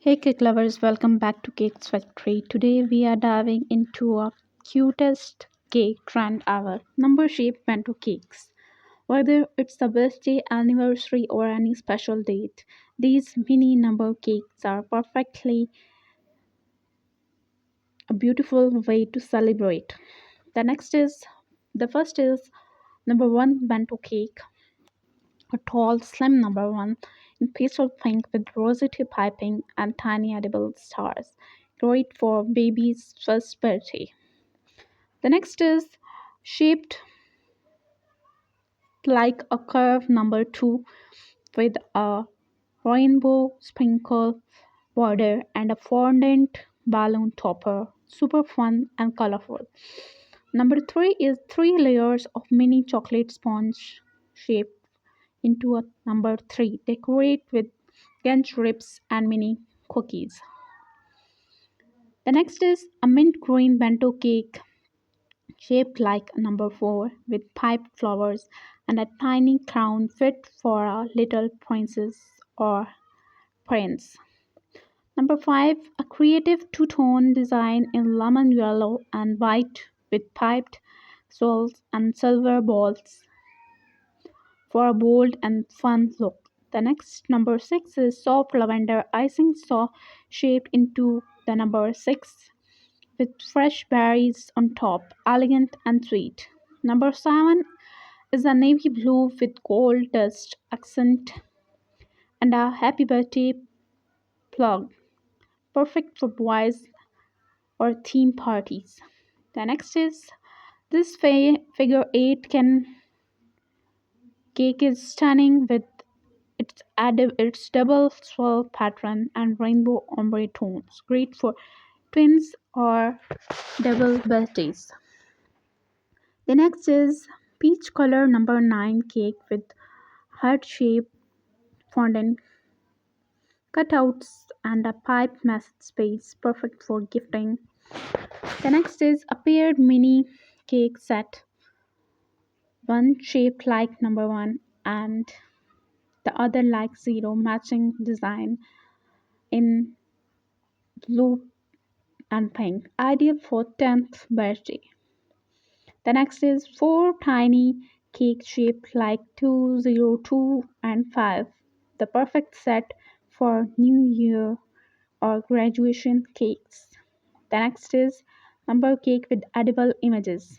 Hey cake lovers, welcome back to Cake Factory. Today we are diving into a cutest cake trend ever. Number shaped bento cakes. Whether it's the birthday, anniversary, or any special date, these mini number cakes are perfectly a beautiful way to celebrate. The first is number one bento cake, a tall, slim number one in pastel pink with rosette piping and tiny edible stars. Great for baby's first birthday. The next is shaped like a curve number two with a rainbow sprinkle border and a fondant balloon topper. Super fun and colorful. Number three is three layers of mini chocolate sponge shaped into a number three. Decorate with Ganj ribs and mini cookies. The next is a mint green bento cake shaped like a number four with piped flowers and a tiny crown fit for a little princess or prince. Number five, a creative two-tone design in lemon yellow and white with piped soles and silver balls for a bold and fun look. The next number six is soft lavender icing saw shaped into the number six with fresh berries on top, elegant and sweet. Number seven is a navy blue with gold dust accent and a happy birthday plug, perfect for boys or theme parties. The next is this figure eight can cake is stunning with its double swirl pattern and rainbow ombre tones, great for twins or double birthdays. The next is peach color number 9 cake with heart shaped fondant cutouts and a pipe message space, perfect for gifting. The next is a paired mini cake set, one shaped like number 1 and the other like 0, matching design in blue and pink, ideal for 10th birthday. The next is four tiny cakes shaped like 202 and 5, the perfect set for New Year or graduation cakes. The next is number cake with edible images.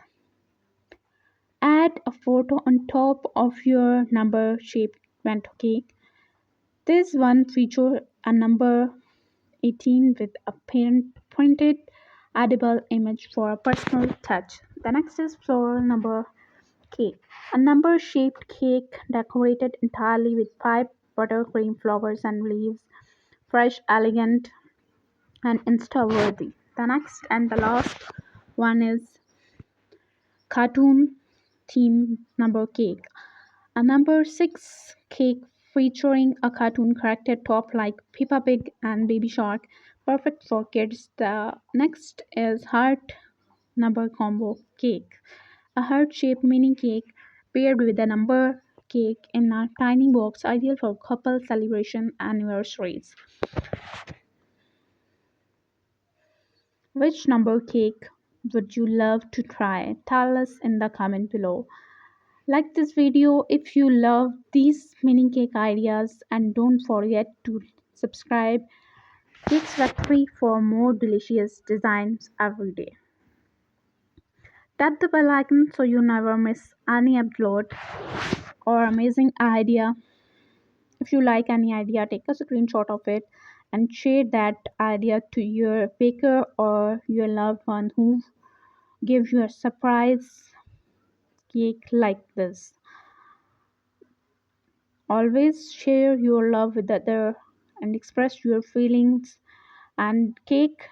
Add a photo on top of your number shaped bento cake. This one features a number 18 with a printed edible image for a personal touch. The next is floral number cake. A number shaped cake decorated entirely with piped buttercream flowers and leaves. Fresh, elegant, and insta worthy. The next and the last one is cartoon theme number cake. A number 6 cake featuring a cartoon character top like Peppa Pig and Baby Shark. Perfect for kids. The next is heart number combo cake. A heart shaped mini cake paired with a number cake in a tiny box, ideal for couple celebration anniversaries. Which number cake would you love to try? Tell us in the comment below. Like this video if you love these mini cake ideas and don't forget to subscribe Cakes Factory for more delicious designs every day. Tap the bell icon so you never miss any upload or amazing idea. If you like any idea, take a screenshot of it and share that idea to your baker or your loved one who gives you a surprise cake like this. Always share your love with other and express your feelings. And cake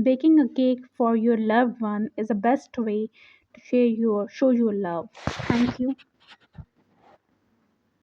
baking a cake for your loved one is the best way to share your show your love. Thank you.